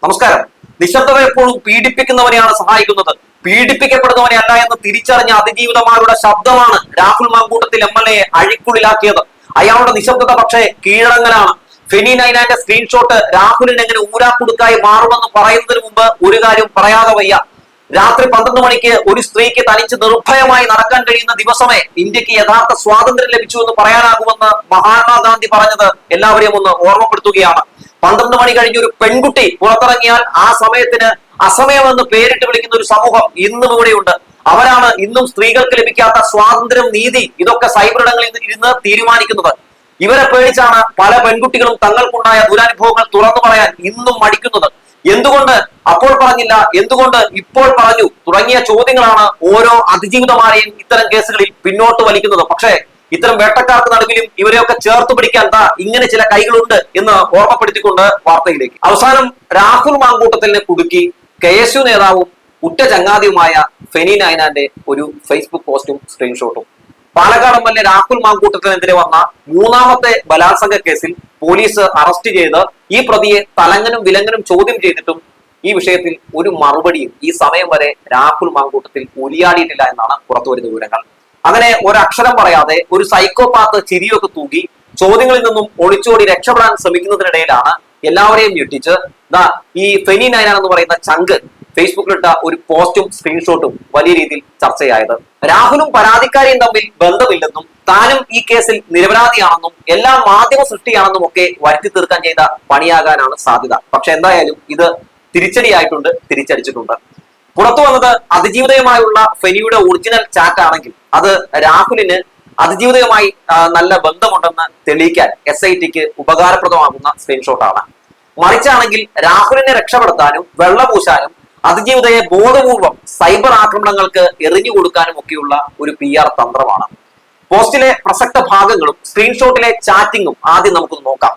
നമസ്കാരം. നിശബ്ദത എപ്പോഴും പീഡിപ്പിക്കുന്നവനെയാണ് സഹായിക്കുന്നത്, പീഡിപ്പിക്കപ്പെടുന്നവനെ അല്ല എന്ന് തിരിച്ചറിഞ്ഞ അതിജീവിതമാരുടെ ശബ്ദമാണ് രാഹുൽ മാങ്കൂട്ടത്തിൽ MLA അഴിക്കുള്ളിലാക്കിയത്. അയാളുടെ നിശബ്ദത പക്ഷേ കീഴടങ്ങലാണ്. ഫെനി നൈനാന്റെ സ്ക്രീൻഷോട്ട് രാഹുലിന് എങ്ങനെ ഊരാക്കുടുക്കായി മാറുമെന്ന് പറയുന്നതിന് മുമ്പ് ഒരു കാര്യം പറയാതെ വയ്യ. രാത്രി 12 മണിക്ക് ഒരു സ്ത്രീക്ക് തനിച്ച് നിർഭയമായി നടക്കാൻ കഴിയുന്ന ദിവസമേ ഇന്ത്യക്ക് യഥാർത്ഥ സ്വാതന്ത്ര്യം ലഭിച്ചു എന്ന് പറയാനാകുമെന്ന് മഹാത്മാഗാന്ധി പറഞ്ഞത് എല്ലാവരെയും ഒന്ന് ഓർമ്മപ്പെടുത്തുകയാണ്. 12 മണി കഴിഞ്ഞ് ഒരു പെൺകുട്ടി പുറത്തിറങ്ങിയാൽ ആ സമയത്തിന് അസമയമെന്ന് പേരിട്ട് വിളിക്കുന്ന ഒരു സമൂഹം ഇന്നും ഇവിടെയുണ്ട്. അവരാണ് ഇന്നും സ്ത്രീകൾക്ക് ലഭിക്കാത്ത സ്വാതന്ത്ര്യം, നീതി ഇതൊക്കെ സൈബറിടങ്ങളിൽ ഇരുന്ന് തീരുമാനിക്കുന്നത്. ഇവരെ പേടിച്ചാണ് പല പെൺകുട്ടികളും തങ്ങൾക്കുണ്ടായ ദുരനുഭവങ്ങൾ തുറന്നു പറയാൻ ഇന്നും മടിക്കുന്നത്. എന്തുകൊണ്ട് അപ്പോൾ പറഞ്ഞില്ല, എന്തുകൊണ്ട് ഇപ്പോൾ പറഞ്ഞു തുടങ്ങിയ ചോദ്യങ്ങളാണ് ഓരോ അതിജീവിതമാരെയും ഇത്തരം കേസുകളിൽ പിന്നോട്ട് വലിക്കുന്നത്. പക്ഷേ ഇത്തരം വേട്ടക്കാർക്ക് നടുവിലും ഇവരെയൊക്കെ ചേർത്ത് പിടിക്കാൻ ഇങ്ങനെ ചില കൈകളുണ്ട് എന്ന് ഓർമ്മപ്പെടുത്തിക്കൊണ്ട് വാർത്തയിലേക്ക്. അവസാനം രാഹുൽ മാങ്കൂട്ടത്തിനെ കുടുക്കി KSU നേതാവും ഉറ്റ ചങ്ങാതിയുമായ ഫെനി നൈനാന്റെ ഒരു ഫേസ്ബുക്ക് പോസ്റ്റും സ്ക്രീൻഷോട്ടും. പാലക്കാട് MLA രാഹുൽ മാങ്കൂട്ടത്തിനെതിരെ വന്ന 3ാമത്തെ ബലാത്സംഗ കേസിൽ പോലീസ് അറസ്റ്റ് ചെയ്ത് ഈ പ്രതിയെ തലങ്ങനും വിലങ്ങനും ചോദ്യം ചെയ്തിട്ടും ഈ വിഷയത്തിൽ ഒരു മറുപടിയും ഈ സമയം വരെ രാഹുൽ മാങ്കൂട്ടത്തിൽ ഉരിയാടിയിട്ടില്ല എന്നാണ് പുറത്തുവരുന്ന വിവരങ്ങൾ. അങ്ങനെ ഒരക്ഷരം പറയാതെ ഒരു സൈക്കോപാത്ത് ചിരിയൊക്കെ തൂക്കി ചോദ്യങ്ങളിൽ നിന്നും ഒളിച്ചോടി രക്ഷപ്പെടാൻ ശ്രമിക്കുന്നതിനിടയിലാണ് എല്ലാവരെയും ഞെട്ടിച്ച് ഈ ഫെനി നൈനാൻ എന്ന് പറയുന്ന ചങ്ക് ഫേസ്ബുക്കിലിട്ട ഒരു പോസ്റ്റും സ്ക്രീൻഷോട്ടും വലിയ രീതിയിൽ ചർച്ചയായത്. രാഹുലും പരാതിക്കാരിയും തമ്മിൽ ബന്ധമില്ലെന്നും താനും ഈ കേസിൽ നിരപരാധിയാണെന്നും എല്ലാം മാധ്യമ സൃഷ്ടിയാണെന്നും ഒക്കെ വരുത്തി തീർക്കാൻ ചെയ്ത പണിയാകാനാണ് സാധ്യത. പക്ഷെ എന്തായാലും ഇത് തിരിച്ചടിയായിട്ടുണ്ട്, തിരിച്ചടിച്ചിട്ടുണ്ട്. പുറത്തു വന്നത് അതിജീവിതയുമായുള്ള ഫെനിയുടെ ഒറിജിനൽ ചാറ്റ് ആണെങ്കിൽ അത് രാഹുലിന് അതിജീവിതയുമായി നല്ല ബന്ധമുണ്ടെന്ന് തെളിയിക്കാൻ SITക്ക് ഉപകാരപ്രദമാകുന്ന സ്ക്രീൻഷോട്ടാണ്. മറിച്ചാണെങ്കിൽ രാഹുലിനെ രക്ഷപ്പെടുത്താനും വെള്ളപൂശാനും അതിജീവിതയെ ബോധപൂർവം സൈബർ ആക്രമണങ്ങൾക്ക് എറിഞ്ഞു കൊടുക്കാനും ഒക്കെയുള്ള ഒരു PR തന്ത്രമാണ്. പോസ്റ്റിലെ പ്രസക്ത ഭാഗങ്ങളും സ്ക്രീൻഷോട്ടിലെ ചാറ്റിങ്ങും ആദ്യം നമുക്കൊന്ന് നോക്കാം.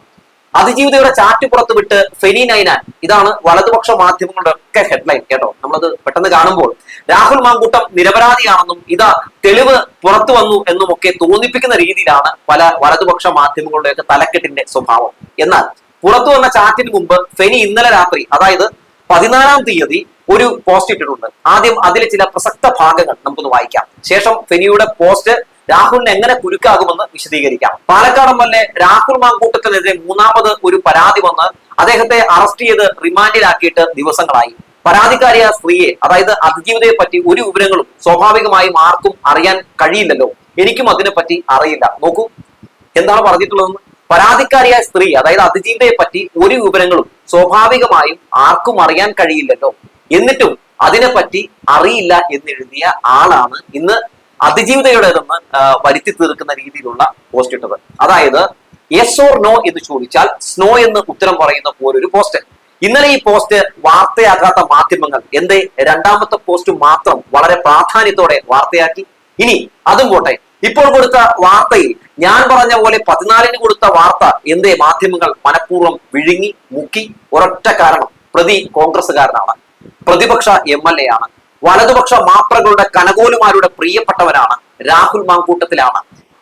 അതിജീവിതയുടെ ചാറ്റ് പുറത്തുവിട്ട് ഫെനി നൈനാൻ, ഇതാണ് വലതുപക്ഷ മാധ്യമങ്ങളുടെ ഒക്കെ ഹെഡ്ലൈൻ കേട്ടോ. നമ്മളത് പെട്ടെന്ന് കാണുമ്പോൾ രാഹുൽ മാങ്കൂട്ടം നിരപരാധിയാണെന്നും ഇതാ തെളിവ് പുറത്തു വന്നു എന്നും ഒക്കെ തോന്നിപ്പിക്കുന്ന രീതിയിലാണ് പല വലതുപക്ഷ മാധ്യമങ്ങളുടെയൊക്കെ തലക്കെട്ടിന്റെ സ്വഭാവം. എന്നാൽ പുറത്തു വന്ന ചാറ്റിന് മുമ്പ് ഫെനി ഇന്നലെ രാത്രി, അതായത് 14-ാം തീയതി ഒരു പോസ്റ്റ് ഇട്ടിട്ടുണ്ട്. ആദ്യം അതിലെ ചില പ്രസക്ത ഭാഗങ്ങൾ നമുക്കൊന്ന് വായിക്കാം. ശേഷം ഫെനിയുടെ പോസ്റ്റ് രാഹുലിന് എങ്ങനെ കുരുക്കാകുമെന്ന് വിശദീകരിക്കാം. പാലക്കാട് MLA രാഹുൽ മാങ്കൂട്ടത്തിനെതിരെ 3ാമത് ഒരു പരാതി വന്ന് അദ്ദേഹത്തെ അറസ്റ്റ് ചെയ്ത് റിമാൻഡിലാക്കിയിട്ട് ദിവസങ്ങളായി. പരാതിക്കാരിയായ സ്ത്രീയെ, അതായത് അതിജീവിതയെ പറ്റി ഒരു വിവരങ്ങളും സ്വാഭാവികമായും ആർക്കും അറിയാൻ കഴിയില്ലല്ലോ. എനിക്കും അതിനെപ്പറ്റി അറിയില്ല. നോക്കൂ എന്താണ് പറഞ്ഞിട്ടുള്ളതെന്ന്. പരാതിക്കാരിയായ സ്ത്രീ, അതായത് അതിജീവിതയെ പറ്റി ഒരു വിവരങ്ങളും സ്വാഭാവികമായും ആർക്കും അറിയാൻ കഴിയില്ലല്ലോ, എന്നിട്ടും അതിനെപ്പറ്റി അറിയില്ല എന്നെഴുതിയ ആളാണ് ഇന്ന് അതിജീവിതയുടേതെന്ന് വരുത്തി തീർക്കുന്ന രീതിയിലുള്ള പോസ്റ്റ് ഇട്ടത്. അതായത് യെസ് ഓർ നോ എന്ന് ചോദിച്ചാൽ സ്നോ എന്ന് ഉത്തരം പറയുന്ന പോലൊരു പോസ്റ്റ്. ഇന്നലെ ഈ പോസ്റ്റ് വാർത്തയാക്കാത്ത മാധ്യമങ്ങൾ എന്തേ 2ാമത്തെ പോസ്റ്റ് മാത്രം വളരെ പ്രാധാന്യത്തോടെ വാർത്തയാക്കി? ഇനി അതും പോട്ടെ, ഇപ്പോൾ കൊടുത്ത വാർത്തയിൽ ഞാൻ പറഞ്ഞ പോലെ 14-ന് കൊടുത്ത വാർത്ത എന്തേ മാധ്യമങ്ങൾ മനഃപൂർവ്വം വിഴുങ്ങി മുക്കി? ഒരൊറ്റ കാരണം, പ്രതി കോൺഗ്രസ്സുകാരനാണ്, പ്രതിപക്ഷ MLA ആണ്, വലതുപക്ഷ മാപ്രകളുടെ കനകോലുമാരുടെ പ്രിയപ്പെട്ടവനാണ്, രാഹുൽ മാങ്കൂട്ടത്തിലാണ്.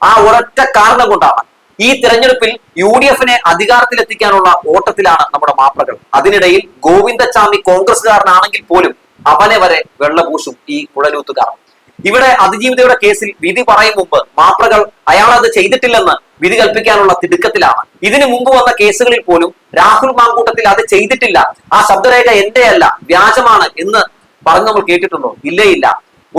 ആ ഒരൊറ്റ കാരണം കൊണ്ടാണ് ഈ തെരഞ്ഞെടുപ്പിൽ UDFനെ അധികാരത്തിലെത്തിക്കാനുള്ള ഓട്ടത്തിലാണ് നമ്മുടെ മാപ്രകൾ. അതിനിടയിൽ ഗോവിന്ദച്ചാമി കോൺഗ്രസ്സുകാരനാണെങ്കിൽ പോലും അവനെ വരെ വെള്ളപൂശും ഈ കുഴലൂത്തുകാർ. ഇവിടെ അതിജീവിതയുടെ കേസിൽ വിധി പറയും മുമ്പ് മാപ്രകൾ അയാൾ അത് ചെയ്തിട്ടില്ലെന്ന് വിധി കൽപ്പിക്കാനുള്ള തിടുക്കത്തിലാണ്. ഇതിനു മുമ്പ് വന്ന കേസുകളിൽ പോലും രാഹുൽ മാങ്കൂട്ടത്തിൽ അത് ചെയ്തിട്ടില്ല, ആ ശബ്ദരേഖ എന്റെയല്ല, വ്യാജമാണ് എന്ന് പറഞ്ഞ് നമ്മൾ കേട്ടിട്ടുണ്ടോ? ഇല്ലേ ഇല്ല.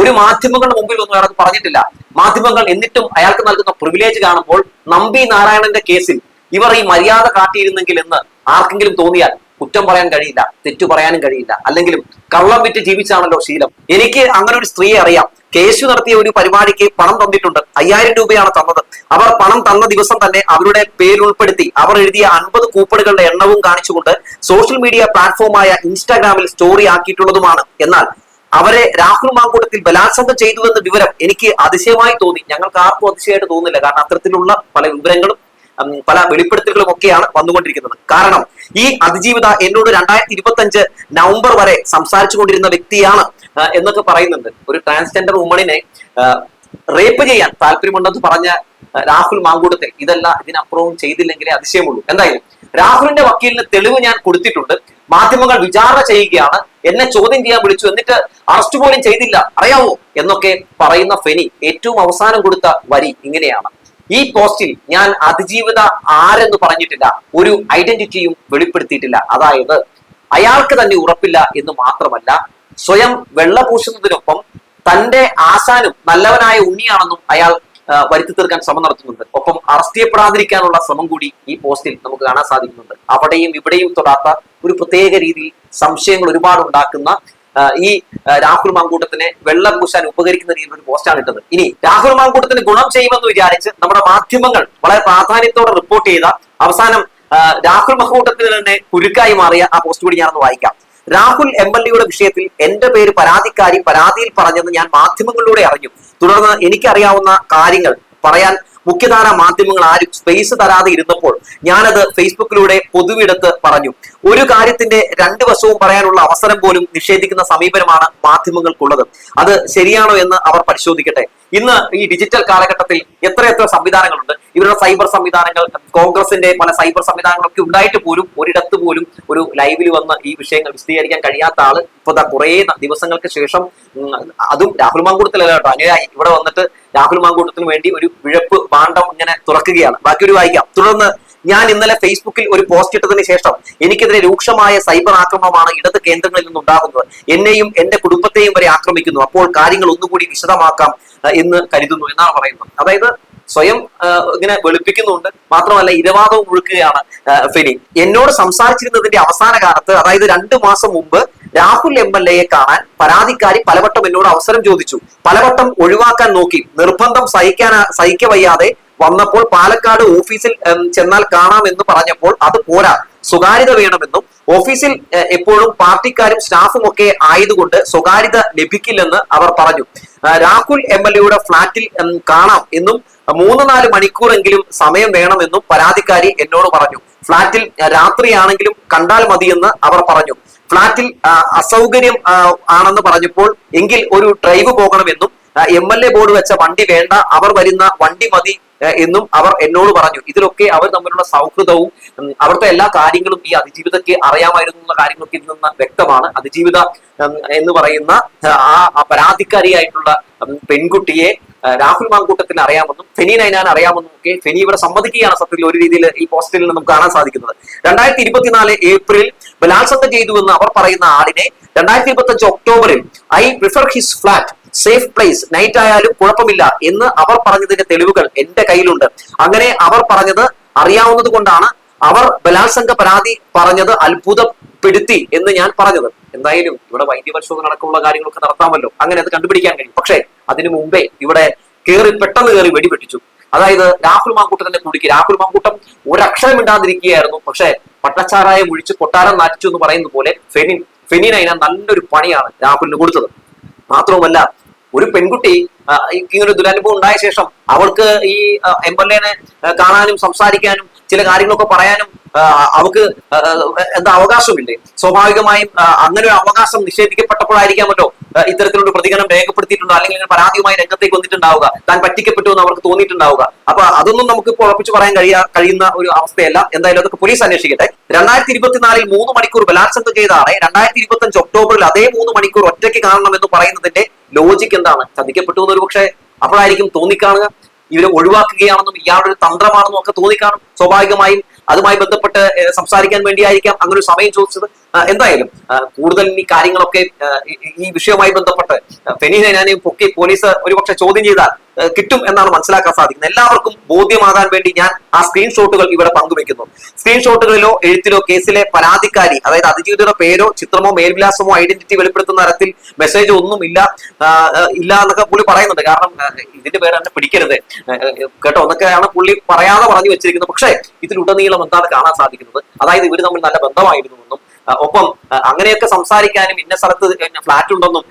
ഒരു മാധ്യമങ്ങളുടെ മുമ്പിൽ ഒന്നും അയാൾക്ക് പറഞ്ഞിട്ടില്ല. മാധ്യമങ്ങൾ എന്നിട്ടും അയാൾക്ക് നൽകുന്ന പ്രിവിലേജ് കാണുമ്പോൾ നമ്പി നാരായണന്റെ കേസിൽ ഇവർ ഈ മര്യാദ കാട്ടിയിരുന്നെങ്കിൽ എന്ന് ആർക്കെങ്കിലും തോന്നിയാൽ കുറ്റം പറയാൻ കഴിയില്ല, തെറ്റു പറയാനും കഴിയില്ല. അല്ലെങ്കിലും കള്ളം വിറ്റ് ജീവിച്ചാണല്ലോ ശീലം. എനിക്ക് അങ്ങനെ ഒരു സ്ത്രീയെ അറിയാം. KSU നടത്തിയ ഒരു പരിപാടിക്ക് പണം തന്നിട്ടുണ്ട്. 5000 രൂപയാണ് തന്നത്. അവർ പണം തന്ന ദിവസം തന്നെ അവരുടെ പേരുൾപ്പെടുത്തി അവർ എഴുതിയ 50 കൂപ്പണുകളുടെ എണ്ണവും കാണിച്ചുകൊണ്ട് സോഷ്യൽ മീഡിയ പ്ലാറ്റ്ഫോമായ ഇൻസ്റ്റാഗ്രാമിൽ സ്റ്റോറി ആക്കിയിട്ടുള്ളതുമാണ്. എന്നാൽ അവരെ രാഹുൽ മാങ്കൂട്ടത്തിൽ ബലാത്സംഗം ചെയ്തുവെന്ന വിവരം എനിക്ക് അതിശയമായി തോന്നി. ഞങ്ങൾക്ക് ആർക്കും അതിശയമായിട്ട് തോന്നുന്നില്ല. കാരണം അത്തരത്തിലുള്ള പല വിവരങ്ങളും പല വെളിപ്പെടുത്തലുകളും ഒക്കെയാണ് വന്നുകൊണ്ടിരിക്കുന്നത്. കാരണം ഈ അതിജീവിത എന്നോട് 2025 നവംബർ വരെ സംസാരിച്ചു കൊണ്ടിരുന്ന വ്യക്തിയാണ് എന്നൊക്കെ പറയുന്നുണ്ട്. ഒരു ട്രാൻസ്ജെൻഡർ വുമണിനെ റേപ്പ് ചെയ്യാൻ താല്പര്യമുണ്ടെന്ന് പറഞ്ഞ രാഹുൽ മാങ്കൂട്ടത്തിൽ ഇതല്ല ഇതിനപ്പുറവും ചെയ്തില്ലെങ്കിലേ അതിശയമുള്ളൂ. എന്തായാലും രാഹുലിന്റെ വക്കീലിന് തെളിവ് ഞാൻ കൊടുത്തിട്ടുണ്ട്. മാധ്യമങ്ങൾ വിചാരണ ചെയ്യുകയാണ്, എന്നെ ചോദ്യം ചെയ്യാൻ വിളിച്ചു, എന്നിട്ട് അറസ്റ്റ് പോലും ചെയ്തില്ല, അറിയാവോ എന്നൊക്കെ പറയുന്ന ഫെനി ഏറ്റവും അവസാനം കൊടുത്ത വരി ഇങ്ങനെയാണ്: ഈ പോസ്റ്റിൽ ഞാൻ അതിജീവിത ആരെന്ന് പറഞ്ഞിട്ടില്ല, ഒരു ഐഡന്റിറ്റിയും വെളിപ്പെടുത്തിയിട്ടില്ല. അതായത് അയാൾക്ക് തന്നെ ഉറപ്പില്ല എന്ന് മാത്രമല്ല, സ്വയം വെള്ളപൂശുന്നതിനൊപ്പം തന്റെ ആശാനും നല്ലവനായ ഉണ്ണിയാണെന്നും അയാൾ വരുത്തി തീർക്കാൻ ശ്രമം നടത്തുന്നുണ്ട്. ഒപ്പം അറസ്റ്റ് ചെയ്യപ്പെടാതിരിക്കാനുള്ള ശ്രമം കൂടി ഈ പോസ്റ്റിൽ നമുക്ക് കാണാൻ സാധിക്കുന്നുണ്ട്. അവിടെയും ഇവിടെയും തൊടാത്ത ഒരു പ്രത്യേക രീതിയിൽ സംശയങ്ങൾ ഒരുപാട് ഉണ്ടാക്കുന്ന ഈ രാഹുൽ മാങ്കൂട്ടത്തിനെ വെള്ളം പൂശാൻ ഉപകരിക്കുന്ന രീതിയിൽ ഒരു പോസ്റ്റാണ് ഇട്ടത്. ഇനി രാഹുൽ മാങ്കൂട്ടത്തിന് ഗുണം ചെയ്യുമെന്ന് വിചാരിച്ച് നമ്മുടെ മാധ്യമങ്ങൾ വളരെ പ്രാധാന്യത്തോടെ റിപ്പോർട്ട് ചെയ്ത അവസാനം രാഹുൽ മാങ്കൂട്ടത്തിന് തന്നെ കുരുക്കായി മാറിയ ആ പോസ്റ്റ് കൂടി ഞാനൊന്ന് വായിക്കാം. രാഹുൽ MLA വിഷയത്തിൽ എന്റെ പേര് പരാതിയിൽ പറഞ്ഞെന്ന് ഞാൻ മാധ്യമങ്ങളിലൂടെ അറിഞ്ഞു. തുടർന്ന് എനിക്കറിയാവുന്ന കാര്യങ്ങൾ പറയാൻ മുഖ്യധാര മാധ്യമങ്ങൾ ആരും സ്പേസ് തരാതെ ഇരുന്നപ്പോൾ ഞാനത് ഫേസ്ബുക്കിലൂടെ പൊതുവിടത്ത് പറഞ്ഞു. ഒരു കാര്യത്തിന്റെ രണ്ട് വശവും പറയാനുള്ള അവസരം പോലും നിഷേധിക്കുന്ന സമീപനമാണ് മാധ്യമങ്ങൾക്കുള്ളത്. അത് ശരിയാണോ എന്ന് അവർ പരിശോധിക്കട്ടെ. ഇന്ന് ഈ ഡിജിറ്റൽ കാലഘട്ടത്തിൽ എത്രയെത്ര സംവിധാനങ്ങളുണ്ട്. ഇവരുടെ സൈബർ സംവിധാനങ്ങൾ, കോൺഗ്രസിന്റെ പല സൈബർ സംവിധാനങ്ങളൊക്കെ ഉണ്ടായിട്ട് പോലും ഒരിടത്ത് പോലും ഒരു ലൈവിൽ വന്ന് ഈ വിഷയങ്ങൾ വിശദീകരിക്കാൻ കഴിയാത്ത ആള് ഇപ്പൊ കുറെ ദിവസങ്ങൾക്ക് ശേഷം, അതും രാഹുൽ മാങ്കൂട്ടത്തിലല്ല കേട്ടോ, അനുയായി ഇവിടെ വന്നിട്ട് രാഹുൽ മാങ്കൂട്ടത്തിന് വേണ്ടി ഒരു വിഴപ്പ് ഭാണ്ഡം ഇങ്ങനെ തുറക്കുകയാണ്. ബാക്കി ഒരു വായിക്കാം. തുടർന്ന് ഞാൻ ഇന്നലെ ഫേസ്ബുക്കിൽ ഒരു പോസ്റ്റ് ഇട്ടതിന് ശേഷം എനിക്കെതിരെ രൂക്ഷമായ സൈബർ ആക്രമണമാണ് ഇടത് കേന്ദ്രങ്ങളിൽ നിന്നുണ്ടാകുന്നത്. എന്നെയും എന്റെ കുടുംബത്തെയും വരെ ആക്രമിക്കുന്നു. അപ്പോൾ കാര്യങ്ങൾ ഒന്നുകൂടി വിശദമാക്കാം എന്ന് കരുതുന്നു എന്നാണ് പറയുന്നത്. അതായത് സ്വയം ഇങ്ങനെ വെളുപ്പിക്കുന്നുണ്ട്, മാത്രമല്ല ഇരവാദവും ഒഴുക്കുകയാണ് ഫെനി. എന്നോട് സംസാരിച്ചിരുന്നതിന്റെ അവസാന കാലത്ത്, അതായത് 2 മാസം മുമ്പ് രാഹുൽ MLA കാണാൻ പരാതിക്കാരി പലവട്ടം എന്നോട് അവസരം ചോദിച്ചു. പലവട്ടം ഒഴിവാക്കാൻ നോക്കി. നിർബന്ധം സഹിക്കവയ്യാതെ വന്നപ്പോൾ പാലക്കാട് ഓഫീസിൽ ചെന്നാൽ കാണാമെന്ന് പറഞ്ഞപ്പോൾ അത് പോരാ, സ്വകാര്യത വേണമെന്നും ഓഫീസിൽ എപ്പോഴും പാർട്ടിക്കാരും സ്റ്റാഫും ഒക്കെ ആയതുകൊണ്ട് സ്വകാര്യത ലഭിക്കില്ലെന്ന് അവർ പറഞ്ഞു. രാഹുൽ MLA ഫ്ളാറ്റിൽ കാണാം എന്നും 3-4 മണിക്കൂറെങ്കിലും സമയം വേണമെന്നും പരാതിക്കാരി എന്നോട് പറഞ്ഞു. ഫ്ളാറ്റിൽ രാത്രിയാണെങ്കിലും കണ്ടാൽ മതിയെന്ന് അവർ പറഞ്ഞു. ഫ്ളാറ്റിൽ അസൗകര്യം ആണെന്ന് പറഞ്ഞപ്പോൾ എങ്കിൽ ഒരു ഡ്രൈവ് പോകണമെന്നും MLA ബോർഡ് വെച്ച വണ്ടി വേണ്ട, അവർ വരുന്ന വണ്ടി മതി എന്നും അവർ എന്നോട് പറഞ്ഞു. ഇതിലൊക്കെ അവർ തമ്മിലുള്ള സൗഹൃദവും അവിടുത്തെ എല്ലാ കാര്യങ്ങളും ഈ അതിജീവിതയ്ക്ക് അറിയാമായിരുന്നു എന്ന കാര്യങ്ങളൊക്കെ ഇതിൽ നിന്ന് വ്യക്തമാണ്. അതിജീവിത എന്ന് പറയുന്ന ആ പരാതിക്കാരിയായിട്ടുള്ള പെൺകുട്ടിയെ രാഹുൽ മാങ്കൂട്ടത്തിന് അറിയാമെന്നും ഫെനി നൈനാൻ അറിയാമെന്നും ഒക്കെ ഫെനി ഇവിടെ സമ്മതിക്കുകയാണ്. സത്യത്തിൽ ഒരു രീതിയിൽ ഈ പോസ്റ്റിൽ നിന്ന് നമുക്ക് കാണാൻ സാധിക്കുന്നത്. 2024 ഏപ്രിൽ ബലാത്സംഗം ചെയ്തുവെന്ന് അവർ പറയുന്ന ആളിനെ 2025 ഒക്ടോബറിൽ I prefer his flat, safe place, night ആയാലും കുഴപ്പമില്ല എന്ന് അവർ പറഞ്ഞതിന്റെ തെളിവുകൾ എന്റെ കയ്യിലുണ്ട്. അങ്ങനെ അവർ പറഞ്ഞത് അറിയാവുന്നത് കൊണ്ടാണ് അവർ ബലാത്സംഗ പരാതി പറഞ്ഞത് അത്ഭുതപ്പെടുത്തി എന്ന് ഞാൻ പറഞ്ഞത്. എന്തായാലും ഇവിടെ വൈദ്യപരിശോധന അടക്കമുള്ള കാര്യങ്ങളൊക്കെ നടത്താമല്ലോ, അങ്ങനെ അത് കണ്ടുപിടിക്കാൻ കഴിയും. പക്ഷേ അതിനു മുമ്പേ ഇവിടെ പെട്ടെന്ന് കയറി വെടിപെട്ടിച്ചു. അതായത് രാഹുൽ മാങ്കൂട്ടത്തിന്റെ കുടുക്കി. രാഹുൽ മാങ്കൂട്ടം ഒരക്ഷരം ഇണ്ടാതിരിക്കുകയായിരുന്നു. പക്ഷെ പട്ടച്ചാരായം ഒഴിച്ച് കൊട്ടാരം നാറ്റിച്ചു എന്ന് പറയുന്നത് പോലെ ഫെനി നൈനാൻ നല്ലൊരു പണിയാണ് രാഹുലിന് കൊടുത്തത്. മാത്രവുമല്ല, ഒരു പെൺകുട്ടി ഇങ്ങനെ ഒരു ദുരനുഭവം ഉണ്ടായ ശേഷം അവൾക്ക് ഈ MLA കാണാനും സംസാരിക്കാനും ചില കാര്യങ്ങളൊക്കെ പറയാനും അവർക്ക് എന്താ അവകാശമില്ലേ? സ്വാഭാവികമായും അങ്ങനെ ഒരു അവകാശം നിഷേധിക്കപ്പെട്ടപ്പോഴായിരിക്കാമല്ലോ ഇത്തരത്തിലൊരു പ്രതികരണം രേഖപ്പെടുത്തിയിട്ടുണ്ടോ, അല്ലെങ്കിൽ പരാതിയുമായി രംഗത്തേക്ക് വന്നിട്ടുണ്ടാവുക, താൻ പറ്റിക്കപ്പെട്ടു എന്ന് അവർക്ക് തോന്നിയിട്ടുണ്ടാവുക. അപ്പൊ അതൊന്നും നമുക്ക് ഇപ്പോൾ ഉറപ്പിച്ചു പറയാൻ കഴിയുന്ന ഒരു അവസ്ഥയല്ല. എന്തായാലും അതൊക്കെ പോലീസ് അന്വേഷിക്കട്ടെ. 2024 3 മണിക്കൂർ ബലാത്സംഗം ചെയ്ത ആളെ 2025 ഒക്ടോബറിൽ അതേ 3 മണിക്കൂർ ഒറ്റയ്ക്ക് കാണണമെന്ന് പറയുന്നതിന്റെ ലോജിക്ക് എന്താണ്? ചതിക്കപ്പെട്ടു എന്നൊരു പക്ഷേ അപ്പോഴായിരിക്കും തോന്നിക്കാണുക. ഇവരെ ഒഴിവാക്കുകയാണെന്നും ഇയാളുടെ ഒരു തന്ത്രമാണെന്നും ഒക്കെ തോന്നിക്കാണും. സ്വാഭാവികമായും അതുമായി ബന്ധപ്പെട്ട് സംസാരിക്കാൻ വേണ്ടിയായിരിക്കാം അങ്ങനെ ഒരു സമയം ചോദിച്ചത്. എന്തായാലും കൂടുതൽ ഈ കാര്യങ്ങളൊക്കെ ഈ വിഷയവുമായി ബന്ധപ്പെട്ട് ഫെനി നൈനാനെയും പൊക്കി പോലീസ് ഒരുപക്ഷെ ചോദ്യം ചെയ്താൽ കിട്ടും എന്നാണ് മനസ്സിലാക്കാൻ സാധിക്കുന്നത്. എല്ലാവർക്കും ബോധ്യമാകാൻ വേണ്ടി ഞാൻ ആ സ്ക്രീൻഷോട്ടുകൾ ഇവിടെ പങ്കുവെക്കുന്നു. സ്ക്രീൻഷോട്ടുകളിലോ എഴുത്തിലോ കേസിലെ പരാതിക്കാരി, അതായത് അതിജീവിതയുടെ പേരോ ചിത്രമോ മേൽവിലാസമോ ഐഡന്റിറ്റി വെളിപ്പെടുത്തുന്ന തരത്തിൽ മെസ്സേജോ ഒന്നും ഇല്ല എന്നൊക്കെ പുള്ളി പറയുന്നുണ്ട്. കാരണം ഇതിന്റെ പേര് തന്നെ പിടിക്കരുത് കേട്ടോ എന്നൊക്കെയാണ് പുള്ളി പറയാതെ പറഞ്ഞു വെച്ചിരിക്കുന്നത്. പക്ഷേ ഇതിലുടനീളം എന്താണ് കാണാൻ സാധിക്കുന്നത്? അതായത് ഇവർ തമ്മിൽ നല്ല ബന്ധമായിരുന്നു എന്നും ഒപ്പം അങ്ങനെയൊക്കെ സംസാരിക്കാനും ഇന്ന സ്ഥലത്ത് ഫ്ലാറ്റ് ഉണ്ടെന്നും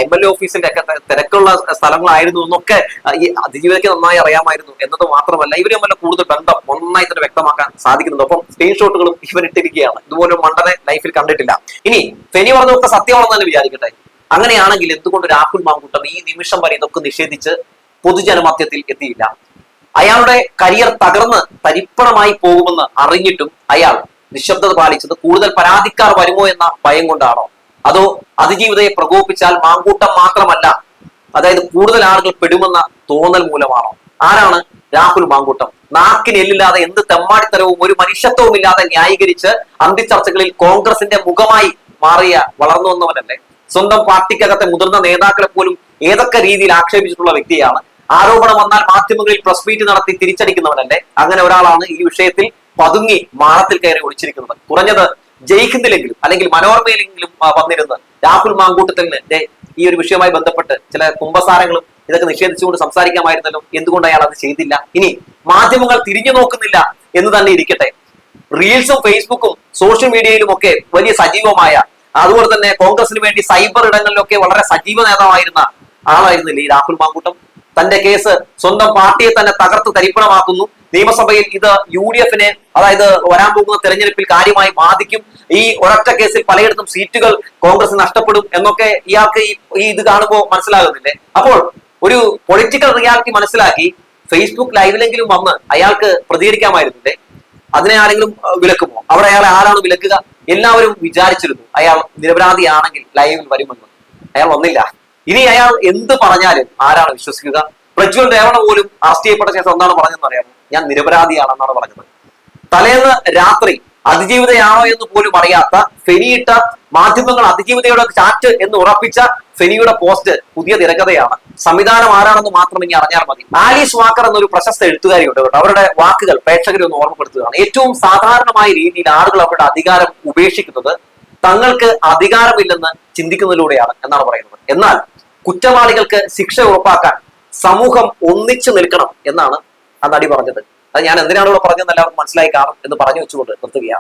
MLA ഓഫീസിന്റെ ഒക്കെ തിരക്കുള്ള സ്ഥലങ്ങളായിരുന്നു എന്നൊക്കെ ഈ അതിജീവിതയ്ക്ക് നന്നായി അറിയാമായിരുന്നു എന്നത് മാത്രമല്ല, ഇവർ തമ്മിൽ കൂടുതൽ ബന്ധം നന്നായി തന്നെ വ്യക്തമാക്കാൻ സാധിക്കുന്നുണ്ട്. ഒപ്പം സ്ക്രീൻഷോട്ടുകളും ഇവരിട്ടിരിക്കുകയാണ്. ഇതുപോലെ മണ്ടനെ ലൈഫിൽ കണ്ടിട്ടില്ല. ഇനി ഫെനി പറഞ്ഞതൊക്കെ സത്യമാണെന്ന് തന്നെ വിചാരിക്കട്ടെ. അങ്ങനെയാണെങ്കിൽ എന്തുകൊണ്ട് രാഹുൽ മാങ്കൂട്ടം ഈ നിമിഷം വരെ ഇതൊക്കെ നിഷേധിച്ച് പൊതുജനമധ്യത്തിൽ എത്തിയില്ല? അയാളുടെ കരിയർ തകർന്ന് തരിപ്പണമായി പോകുമെന്ന് അറിഞ്ഞിട്ടും അയാൾ നിശബ്ദത പാലിച്ചത് കൂടുതൽ പരാതിക്കാർ വരുമോ എന്ന ഭയം കൊണ്ടാണോ? അതോ അതിജീവിതയെ പ്രകോപിപ്പിച്ചാൽ മാങ്കൂട്ടം മാത്രമല്ല, അതായത് കൂടുതൽ ആളുകൾ പെടുമെന്ന തോന്നൽ മൂലമാണോ? ആരാണ് രാഹുൽ മാങ്കൂട്ടം? നാക്കിന് എല്ലില്ലാതെ എന്ത് തെമ്മാടിത്തരവും ഒരു മനുഷ്യത്വവും ഇല്ലാതെ ന്യായീകരിച്ച് അന്തിച്ചർച്ചകളിൽ കോൺഗ്രസിന്റെ മുഖമായി മാറിയ വളർന്നു വന്നവനല്ലേ? സ്വന്തം പാർട്ടിക്കകത്തെ മുതിർന്ന നേതാക്കളെ പോലും ഏതൊക്കെ രീതിയിൽ ആക്ഷേപിച്ചിട്ടുള്ള വ്യക്തിയാണ്. ആരോപണം വന്നാൽ മാധ്യമങ്ങളിൽ പ്രസ് മീറ്റ് നടത്തി തിരിച്ചടിക്കുന്നവനല്ലേ? അങ്ങനെ ഒരാളാണ് ഈ വിഷയത്തിൽ പതുങ്ങി മാളത്തിൽ കയറി ഒളിച്ചിരിക്കുന്നത്. കുറഞ്ഞത് ജയിക്കുന്നില്ലെങ്കിലും അല്ലെങ്കിൽ മനോരമയിലെങ്കിലും വന്നിരുന്ന് രാഹുൽ മാങ്കൂട്ടത്തിന് ഈ ഒരു വിഷയവുമായി ബന്ധപ്പെട്ട് ചില കുമ്പസാരങ്ങളും ഇതൊക്കെ നിഷേധിച്ചുകൊണ്ട് സംസാരിക്കാമായിരുന്നല്ലോ. എന്തുകൊണ്ട് അയാൾ അത് ചെയ്തില്ല? ഇനി മാധ്യമങ്ങൾ തിരിഞ്ഞു നോക്കുന്നില്ല എന്ന് തന്നെ ഇരിക്കട്ടെ, റീൽസും ഫേസ്ബുക്കും സോഷ്യൽ മീഡിയയിലും ഒക്കെ വലിയ സജീവമായ, അതുപോലെ തന്നെ കോൺഗ്രസിന് വേണ്ടി സൈബർ ഇടങ്ങളിലൊക്കെ വളരെ സജീവ നേതാവായിരുന്ന ആളായിരുന്നില്ലേ ഈ രാഹുൽ മാങ്കൂട്ടം? തന്റെ കേസ് സ്വന്തം പാർട്ടിയെ തന്നെ തകർത്ത് തരിപ്പണമാക്കുന്നു. നിയമസഭയിൽ ഇത് UDF-നെ, അതായത് വരാൻ പോകുന്ന തെരഞ്ഞെടുപ്പിൽ കാര്യമായി ബാധിക്കും. ഈ ഒരൊറ്റ കേസിൽ പലയിടത്തും സീറ്റുകൾ കോൺഗ്രസ് നഷ്ടപ്പെടും എന്നൊക്കെ ഇയാൾക്ക് ഈ ഇത് കാണുമ്പോൾ മനസ്സിലാകുന്നില്ലേ? അപ്പോൾ ഒരു പൊളിറ്റിക്കൽ റിയാലിറ്റി മനസ്സിലാക്കി ഫേസ്ബുക്ക് ലൈവിലെങ്കിലും വന്ന് അയാൾക്ക് പ്രതികരിക്കാമായിരുന്നില്ലേ? അതിനെ ആരെങ്കിലും വിലക്കുമോ? അവിടെ അയാളെ ആരാണ് വിലക്കുക? എല്ലാവരും വിചാരിച്ചിരുന്നു അയാൾ നിരപരാധിയാണെങ്കിൽ ലൈവിൽ വരുമെന്ന്. അയാൾ വന്നില്ല. ഇനി അയാൾ എന്ത് പറഞ്ഞാലും ആരാണ് വിശ്വസിക്കുക? പ്രജ്വൽ രേവണ പോലും അറസ്റ്റ് ചെയ്യപ്പെട്ട ശേഷം എന്താണ് പറഞ്ഞതെന്ന് അറിയാമോ? ഞാൻ നിരപരാധിയാണെന്നാണ് പറഞ്ഞത്. തലേന്ന് രാത്രി അതിജീവിതയാണോ എന്ന് പോലും അറിയാത്ത ഫെനിയിട്ട മാധ്യമങ്ങൾ അതിജീവിതയുടെ ചാറ്റ് എന്ന് ഉറപ്പിച്ച ഫെനിയുടെ പോസ്റ്റ് പുതിയ തിരക്കഥയാണ്. സംവിധാനം ആരാണെന്ന് മാത്രം ഇനി അറിഞ്ഞാൽ മതി. ആലീസ് വാക്കർ എന്നൊരു പ്രശസ്ത എഴുത്തുകാരിയുണ്ട് കേട്ടോ. അവരുടെ വാക്കുകൾ പ്രേക്ഷകരെ ഒന്ന് ഓർമ്മപ്പെടുത്തുകയാണ്. ഏറ്റവും സാധാരണമായ രീതിയിൽ ആളുകൾ അവരുടെ അധികാരം ഉപേക്ഷിക്കുന്നത് തങ്ങൾക്ക് അധികാരമില്ലെന്ന് ചിന്തിക്കുന്നതിലൂടെയാണ് എന്നാണ് പറയുന്നത്. എന്നാൽ കുറ്റവാളികൾക്ക് ശിക്ഷ ഉറപ്പാക്കാൻ സമൂഹം ഒന്നിച്ചു നിൽക്കണം എന്നാണ് ആ നടി പറഞ്ഞത്. അത് ഞാൻ എന്തിനാണ് ഇവിടെ പറഞ്ഞതെന്ന് എല്ലാവർക്കും മനസ്സിലായി കാണും എന്ന് പറഞ്ഞു വെച്ചുകൊണ്ട് നിർത്തുകയാണ്.